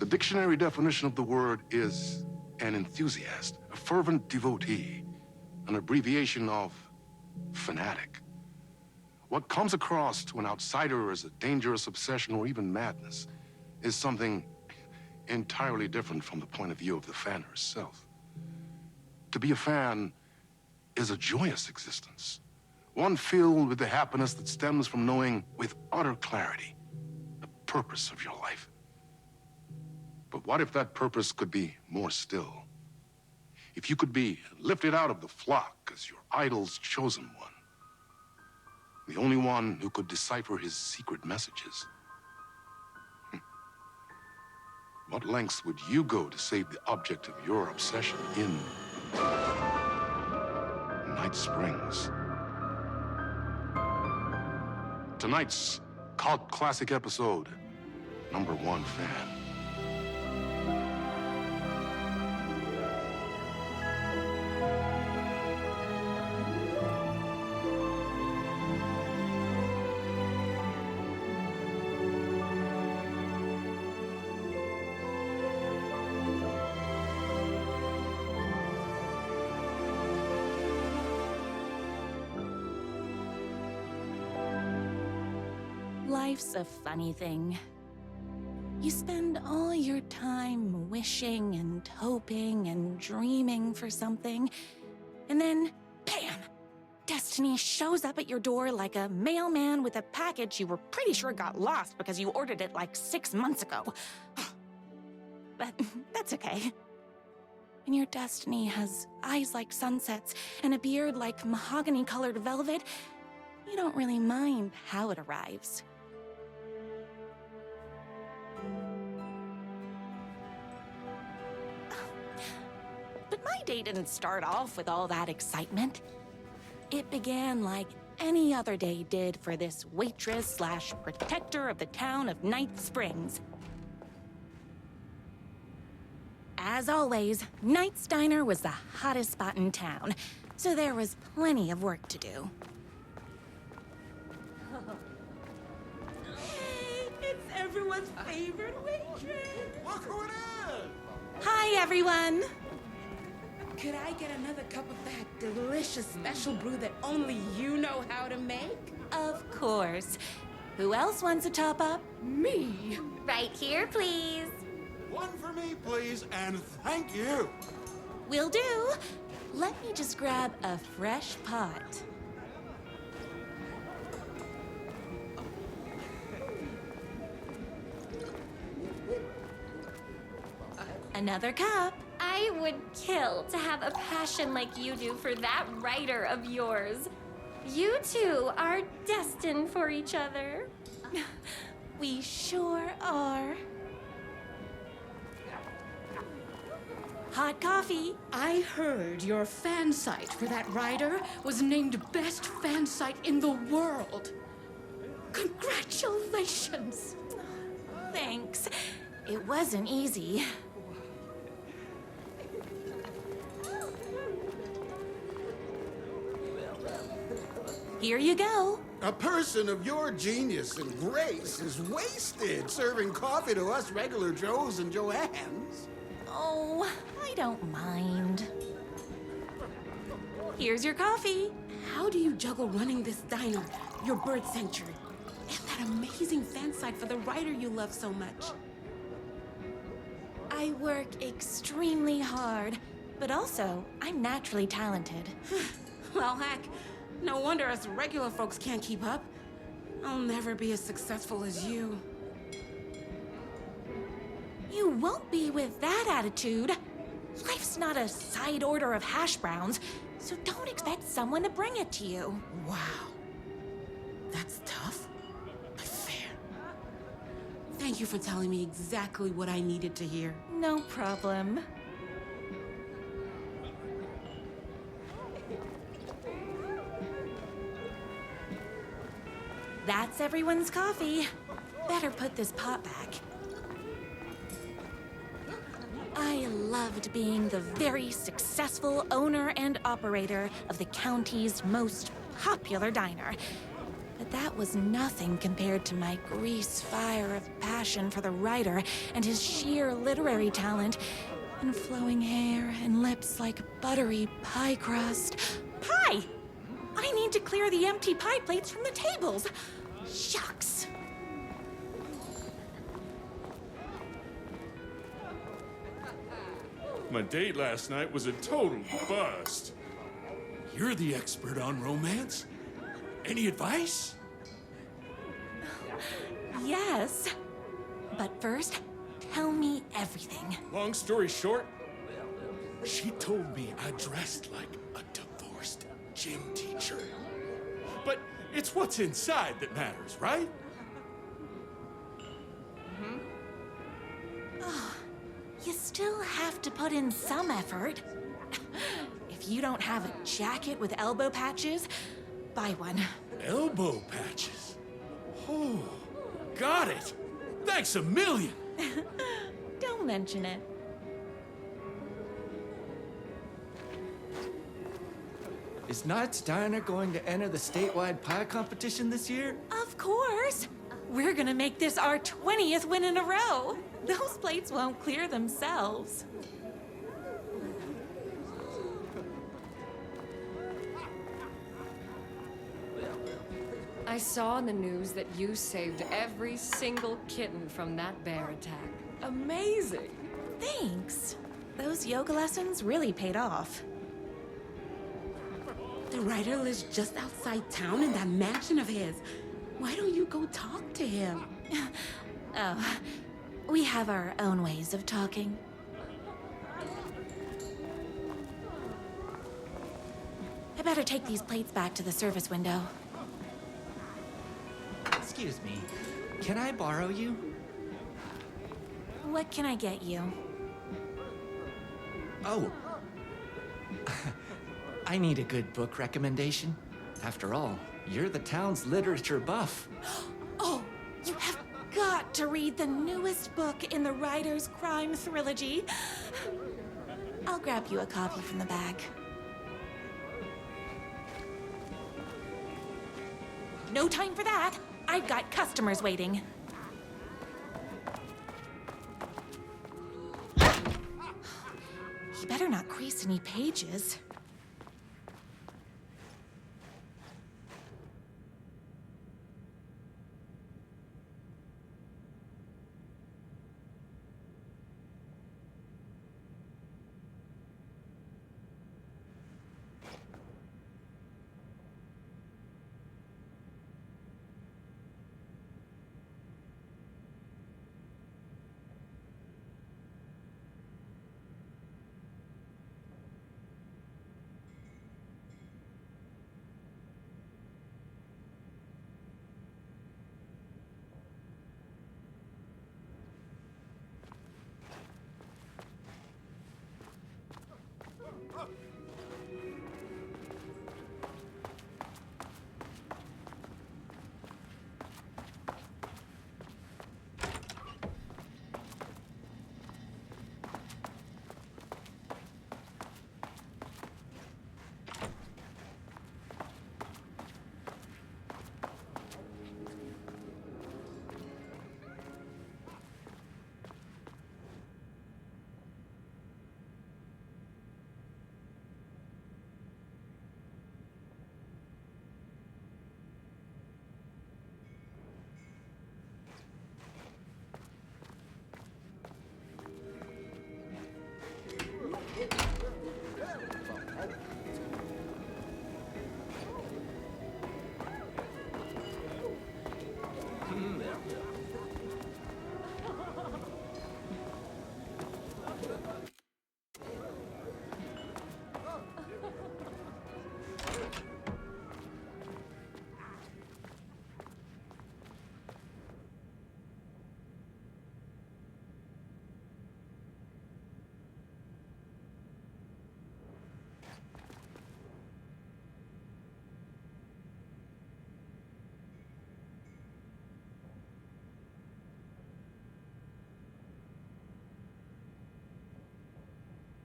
The dictionary definition of the word is an enthusiast, a fervent devotee, an abbreviation of fanatic. What comes across to an outsider as a dangerous obsession or even madness is something entirely different from the point of view of the fan herself. To be a fan is a joyous existence, one filled with the happiness that stems from knowing with utter clarity the purpose of your life. But what if that purpose could be more still? If you could be lifted out of the flock as your idol's chosen one, the only one who could decipher his secret messages. What lengths would you go to save the object of your obsession in Night Springs? Tonight's cult classic episode, #1 fan. Life's a funny thing. You spend all your time wishing and hoping and dreaming for something, and then, bam! Destiny shows up at your door like a mailman with a package you were pretty sure got lost because you ordered it like 6 months ago. But that's okay. When your destiny has eyes like sunsets and a beard like mahogany-colored velvet, you don't really mind how it arrives. But my day didn't start off with all that excitement. It began like any other day did for this waitress/protector of the town of Night Springs. As always, Night's Diner was the hottest spot in town, so there was plenty of work to do. Hey, it's everyone's favorite waitress. Look who it is! Hi, everyone! Could I get another cup of that delicious special brew that only you know how to make? Of course. Who else wants a top-up? Me? Right here, please. One for me, please, and thank you. Will do. Let me just grab a fresh pot. Another cup. I would kill to have a passion like you do for that writer of yours. You two are destined for each other. We sure are. Hot coffee. I heard your fan site for that writer was named best fan site in the world. Congratulations! Thanks. It wasn't easy. Here you go. A person of your genius and grace is wasted serving coffee to us regular Joes and Joannes. Oh, I don't mind. Here's your coffee. How do you juggle running this diner, your bird sanctuary, and that amazing fan site for the writer you love so much? I work extremely hard, but also I'm naturally talented. Well, heck, no wonder us regular folks can't keep up. I'll never be as successful as you. You won't be with that attitude. Life's not a side order of hash browns, so don't expect someone to bring it to you. Wow. That's tough, but fair. Thank you for telling me exactly what I needed to hear. No problem. That's everyone's coffee. Better put this pot back. I loved being the very successful owner and operator of the county's most popular diner. But But that was nothing compared to my grease fire of passion for the writer and his sheer literary talent, and flowing hair and lips like buttery pie crust. Pie! I need to clear the empty pie plates from the tables. Shucks. My date last night was a total bust. You're the expert on romance. Any advice? Yes. But first, tell me everything. Long story short, She told me I dressed like a divorced gym teacher. but it's what's inside that matters, right? You still have to put in some effort. If you don't have a jacket with elbow patches, buy one. Elbow patches. Oh, got it. Thanks a million. Don't mention it. Is Knight's Diner going to enter the statewide pie competition this year? Of course. We're gonna make this our 20th win in a row. Those plates won't clear themselves. I saw in the news that you saved every single kitten from that bear attack. Amazing! Thanks. Those yoga lessons really paid off. The writer lives just outside town in that mansion of his. Why don't you go talk to him? Oh, we have our own ways of talking. I better take these plates back to the service window. Excuse me, can I borrow you? What can I get you? Oh. I need a good book recommendation. After all, you're the town's literature buff. Oh, you have got to read the newest book in the Writer's Crime Trilogy. I'll grab you a copy from the back. No time for that. I've got customers waiting. You better not crease any pages.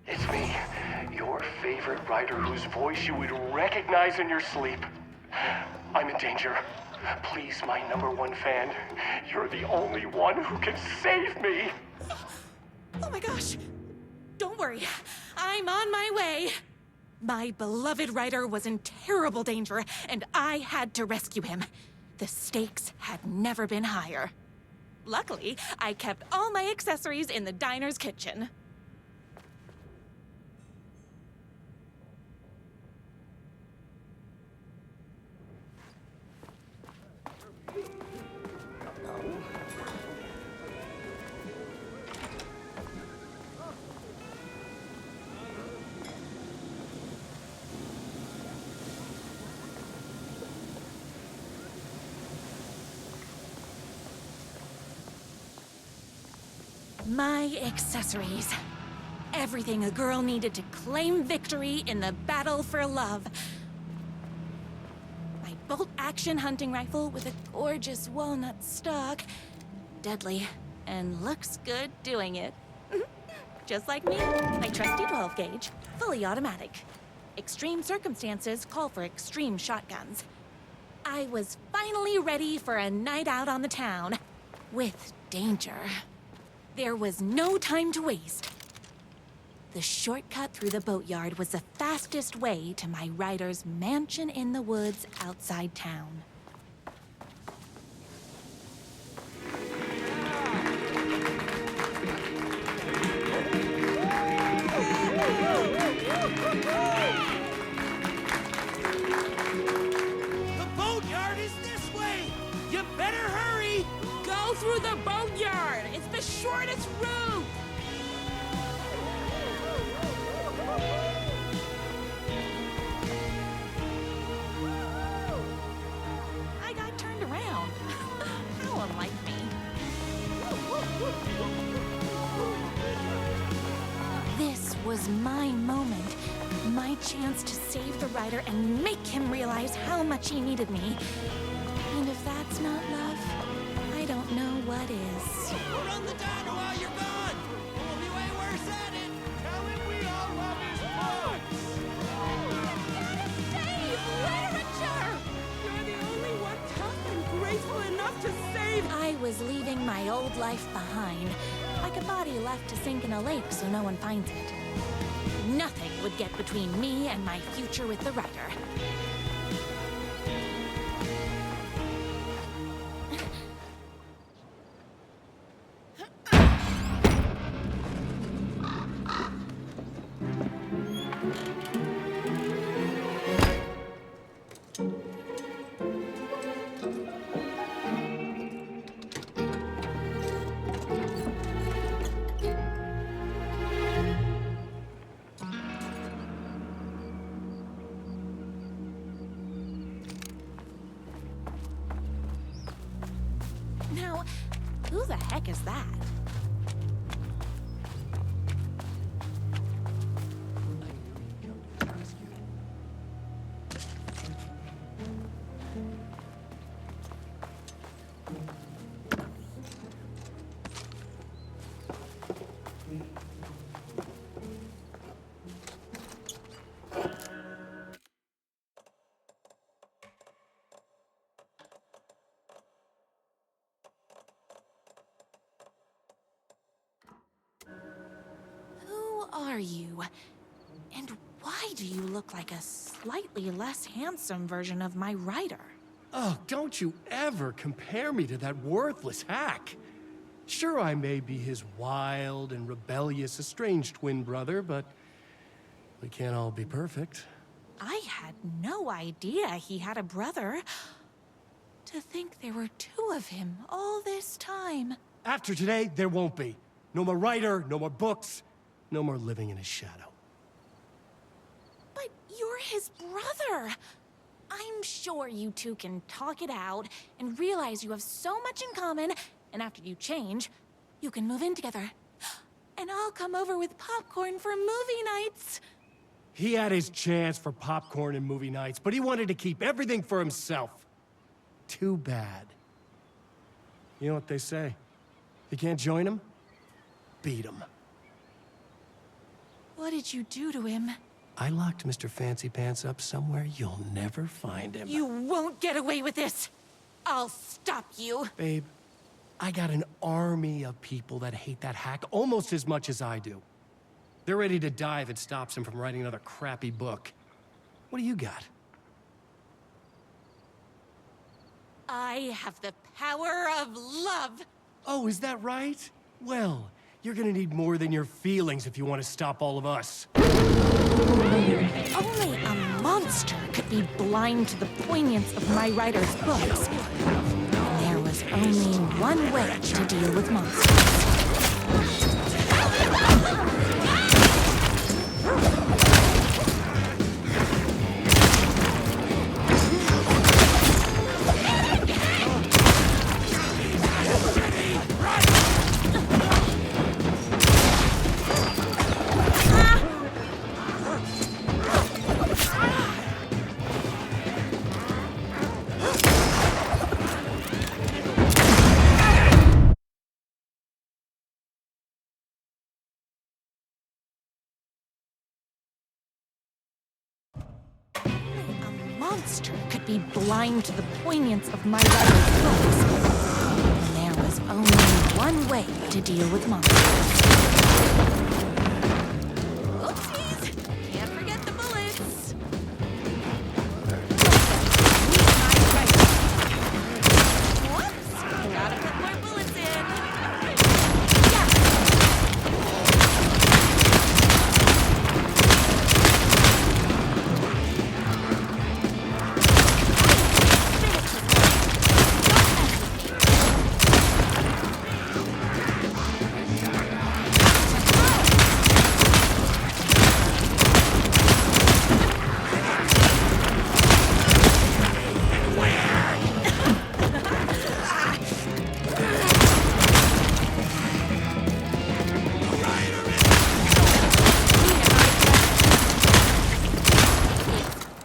It's me, your favorite writer whose voice you would recognize in your sleep. I'm in danger. Please, my #1 fan. You're the only one who can save me. Oh my gosh! Don't worry, I'm on my way. My beloved writer was in terrible danger, and I had to rescue him. The stakes had never been higher. Luckily, I kept all my accessories in the diner's kitchen. My accessories. Everything a girl needed to claim victory in the battle for love. My bolt-action hunting rifle with a gorgeous walnut stock. Deadly, and looks good doing it. Just like me. My trusty 12-gauge, fully automatic. Extreme circumstances call for extreme shotguns. I was finally ready for a night out on the town. With danger. There was no time to waste. The shortcut through the boatyard was the fastest way to my writer's mansion in the woods outside town. The boatyard is this way! You better hurry! Go through the boatyard! It's the shortest route! I got turned around. How unlike me. This was my moment. My chance to save the writer and make him realize how much he needed me. And if that's not love, I don't know what is. Run the diner while you're gone! We'll be way worse at it! Tell him we all love his books! Save literature! You're the only one tough and graceful enough to save. I was leaving my old life behind, like a body left to sink in a lake so no one finds it. Nothing would get between me and my future with the writer. Now, who the heck is that? Who are you? And why do you look like a slightly less handsome version of my writer? Oh, don't you ever compare me to that worthless hack. Sure, I may be his wild and rebellious estranged twin brother, but we can't all be perfect. I had no idea he had a brother. To think there were two of him all this time. After today, there won't be. No more writer, no more books, no more living in his shadow. But you're his brother. I'm sure you two can talk it out and realize you have so much in common, and after you change, you can move in together. And I'll come over with popcorn for movie nights. He had his chance for popcorn and movie nights, but he wanted to keep everything for himself. Too bad. You know what they say? You can't join him? Beat him. What did you do to him? I locked Mr. Fancy Pants up somewhere you'll never find him. You won't get away with this! I'll stop you. Babe, I got an army of people that hate that hack almost as much as I do. They're ready to die if it stops him from writing another crappy book. What do you got? I have the power of love. Oh, is that right? Well, you're gonna need more than your feelings if you want to stop all of us. Only a monster could be blind to the poignance of my writer's books. And there was only one way to deal with monsters. Monster could be blind to the poignance of my writer's books. And there was only one way to deal with monsters. Oopsies! Can't forget the bullets. Whoops! Gotta put more bullets in.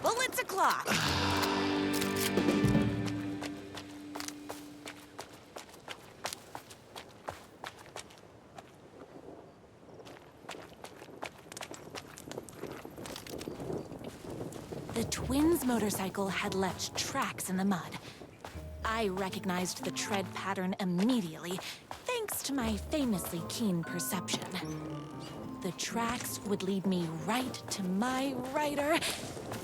Bullets o'clock. The twins' motorcycle had left tracks in the mud. I recognized the tread pattern immediately, thanks to my famously keen perception. The tracks would lead me right to my writer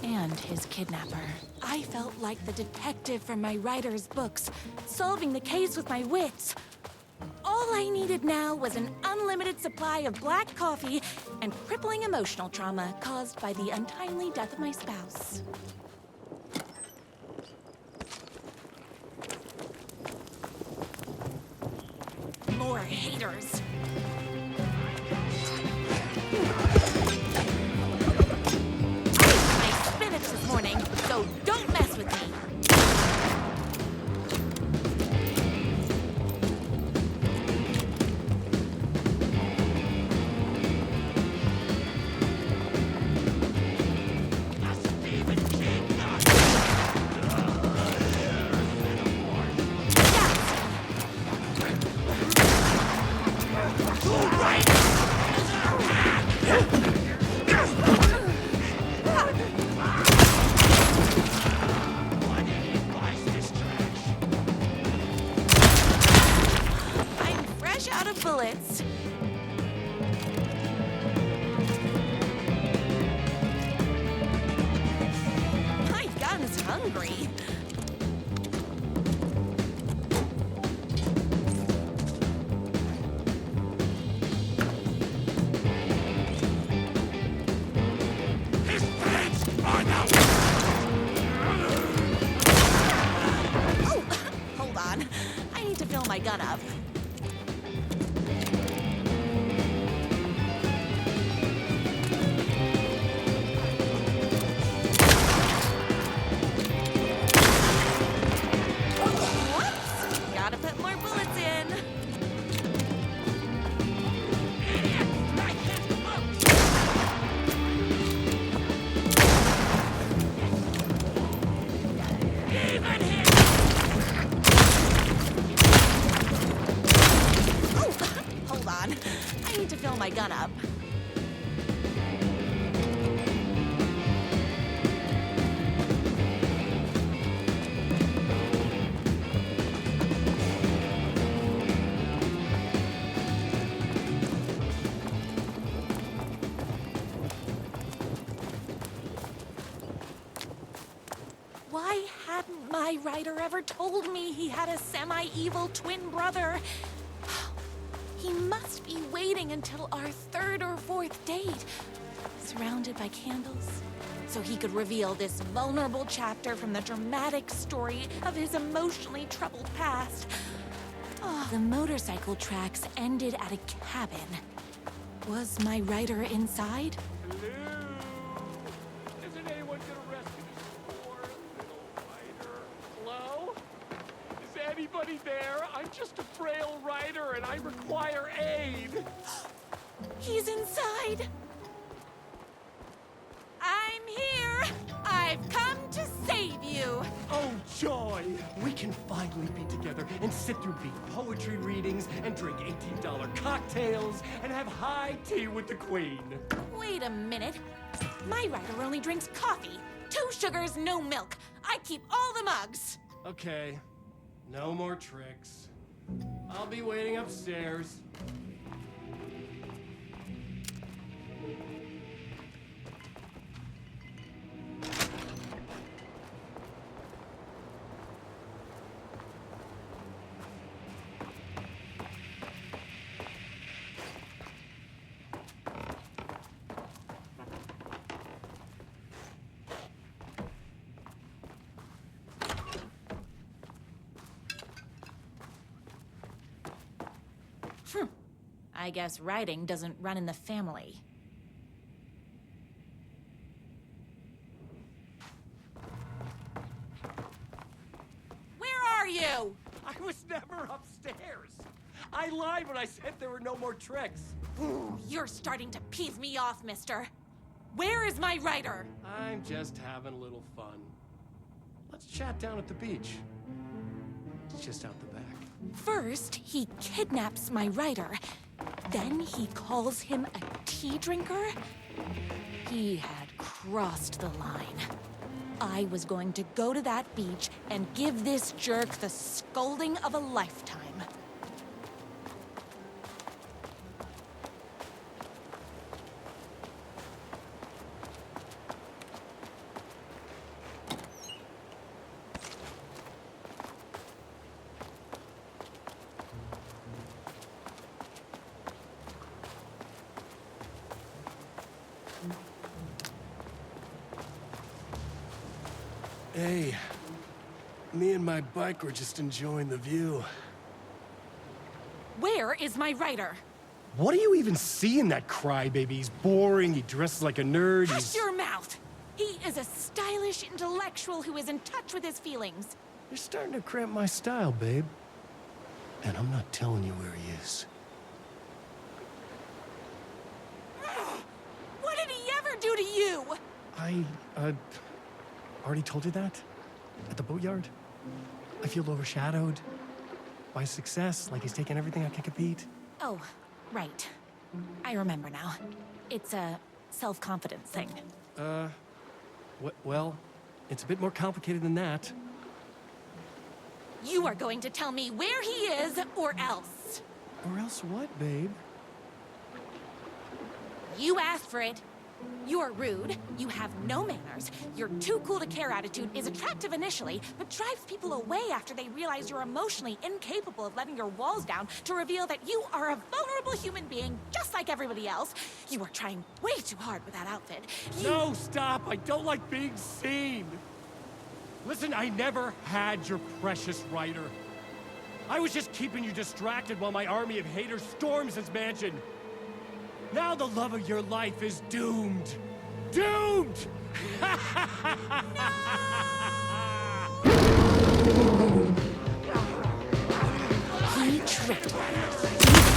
and his kidnapper. I felt like the detective from my writer's books, solving the case with my wits. All I needed now was an unlimited supply of black coffee and crippling emotional trauma caused by the untimely death of my spouse. More haters. I ate spinach this morning, so don't mess with me. my writer ever told me he had a semi-evil twin brother. He must be waiting until our third or fourth date, surrounded by candles, so he could reveal this vulnerable chapter from the dramatic story of his emotionally troubled past. The motorcycle tracks ended at a cabin. Was my writer inside? Hello? Isn't anyone gonna rescue this poor little writer? Hello? Is anybody there? I'm just a frail writer and I require aid. He's inside. I'm here. I've come to save you. Oh, joy! We can finally be together and sit through beat poetry readings and drink $18 cocktails and have high tea with the queen. Wait a minute. My writer only drinks coffee. 2 sugars, no milk. I keep all the mugs. Okay, no more tricks. I'll be waiting upstairs. I guess writing doesn't run in the family. Where are you? I was never upstairs. I lied when I said there were no more tricks. Ooh, you're starting to peeve me off, mister. Where is my writer? I'm just having a little fun. Let's chat down at the beach. It's just out the back. First, he kidnaps my writer. Then he calls him a tea drinker. He had crossed the line. I was going to go to that beach and give this jerk the scolding of a lifetime. Hey, me and my bike were just enjoying the view. Where is my writer? What do you even see in that crybaby? He's boring, he dresses like a nerd, Hush your mouth! He is a stylish intellectual who is in touch with his feelings. You're starting to cramp my style, babe. And I'm not telling you where he is. What did he ever do to you? I, already told you that? At the boatyard? I feel overshadowed by success, like he's taking everything I can compete. Oh, right. I remember now. It's a self-confidence thing. Well, it's a bit more complicated than that. You are going to tell me where he is, or else. Or else what, babe? You asked for it. You're rude, you have no manners, your too cool to care attitude is attractive initially, but drives people away after they realize you're emotionally incapable of letting your walls down to reveal that you are a vulnerable human being just like everybody else. You are trying way too hard with that outfit. No, stop! I don't like being seen! Listen, I never had your precious writer. I was just keeping you distracted while my army of haters storms his mansion. Now the love of your life is doomed! Doomed! He tricked me.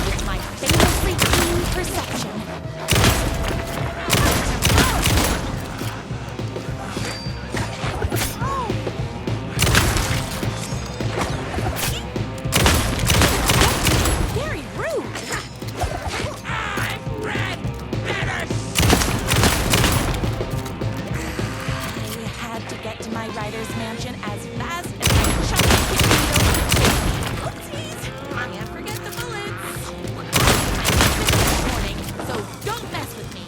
With my famously keen perception. Very rude. I had to get to my writer's mansion as fast as I chucked the over. Oopsies! Can't forget the bullets. I this morning, so don't mess with me.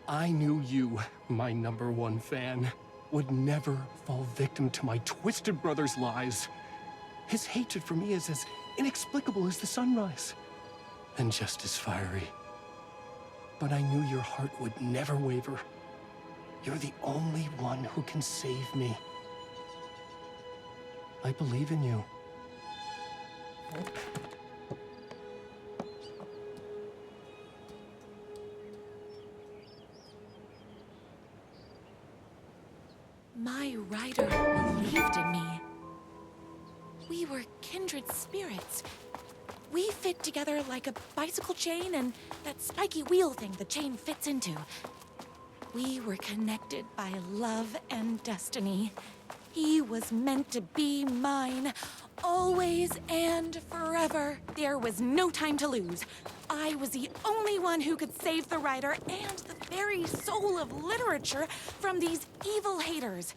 I knew you, my #1 fan, would never fall victim to my twisted brother's lies. His hatred for me is as inexplicable as the sunrise, and just as fiery. But I knew your heart would never waver. You're the only one who can save me. I believe in you. My rider believed in me. We were kindred spirits. We fit together like a bicycle chain and that spiky wheel thing the chain fits into. We were connected by love and destiny. He was meant to be mine, always and forever. There was no time to lose. I was the only one who could save the writer and the very soul of literature from these evil haters.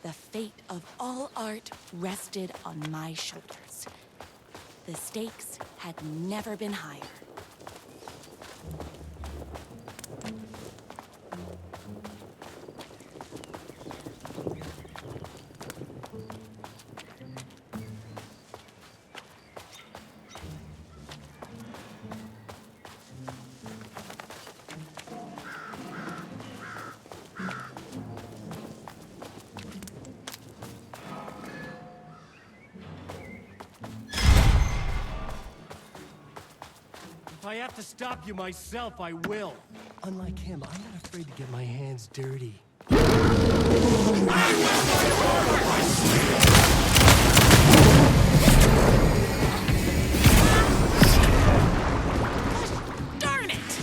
The fate of all art rested on my shoulders. The stakes had never been higher. If I have to stop you myself, I will. Unlike him, I'm not afraid to get my hands dirty. Darn it!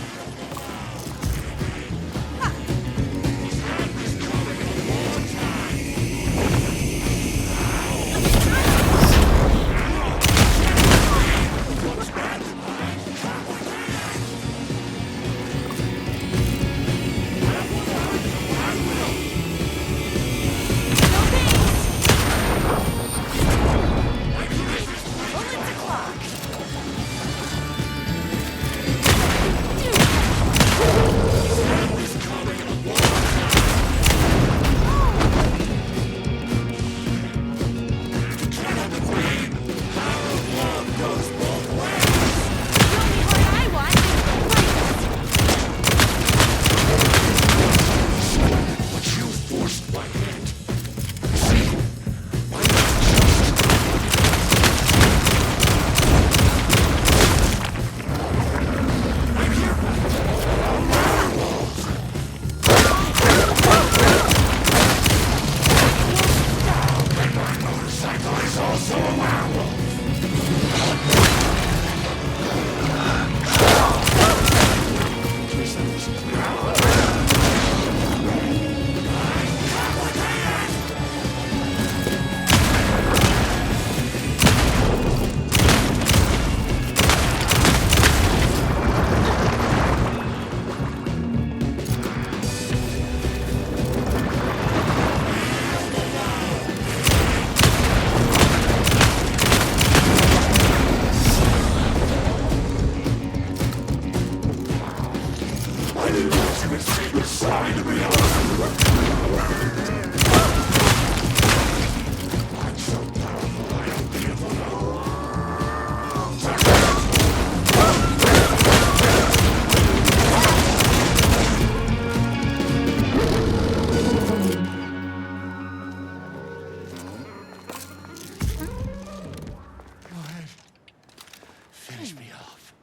Finish me off.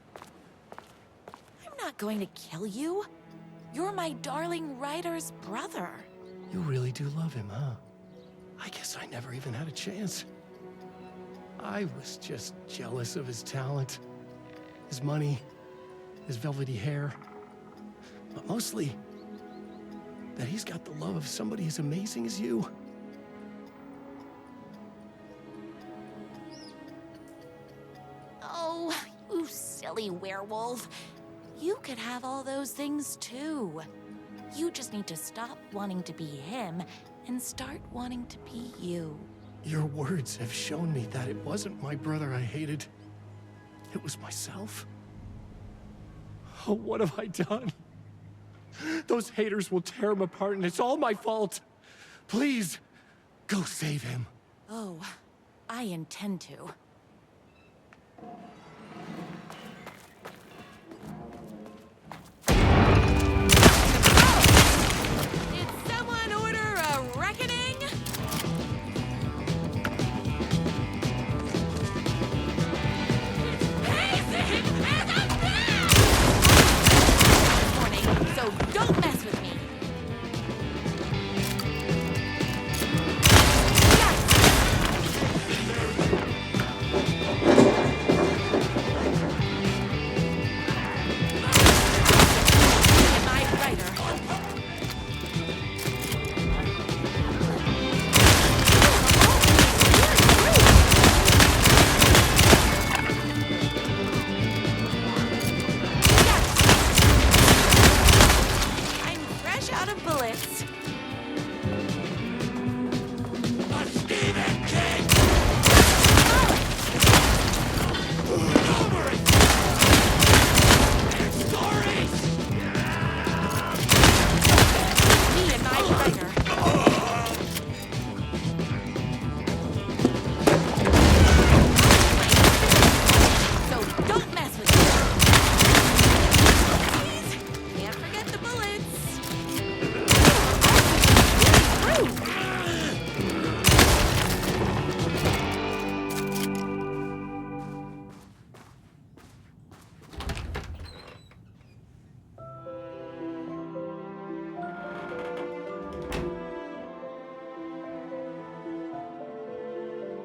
I'm not going to kill you. You're my darling writer's brother. You really do love him, huh? I guess I never even had a chance. I was just jealous of his talent, his money, his velvety hair. But mostly, that he's got the love of somebody as amazing as you. Oh, you silly werewolf. You could have all those things too. You just need to stop wanting to be him and start wanting to be you. Your words have shown me that it wasn't my brother I hated. It was myself. Oh, what have I done? Those haters will tear him apart, and it's all my fault. Please, go save him. Oh, I intend to. Did someone order a reckoning? Pacing is a bitch! This morning, so don't mess with me.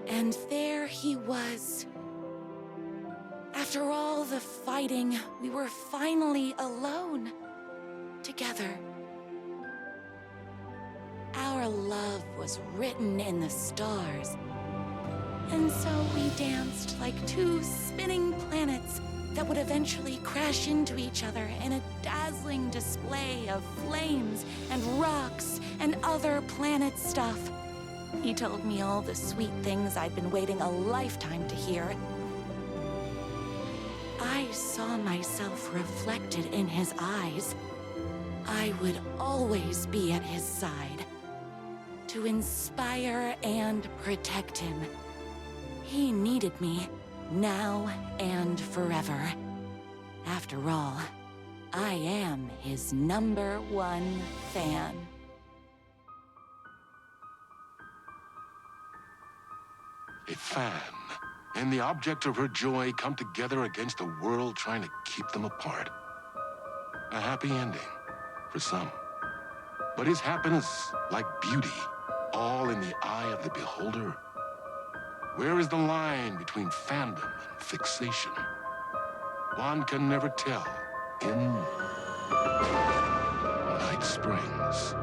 And there he was. After all the fighting, we were finally alone. Together. Our love was written in the stars. And so we danced like two spinning planets that would eventually crash into each other in a dazzling display of flames and rocks and other planet stuff. He told me all the sweet things I'd been waiting a lifetime to hear. I saw myself reflected in his eyes. I would always be at his side, to inspire and protect him. He needed me, now and forever. After all, I am his #1 fan. A fan and the object of her joy come together against a world trying to keep them apart. A happy ending for some. But is happiness, like beauty, all in the eye of the beholder? Where is the line between fandom and fixation? One can never tell in Night Springs.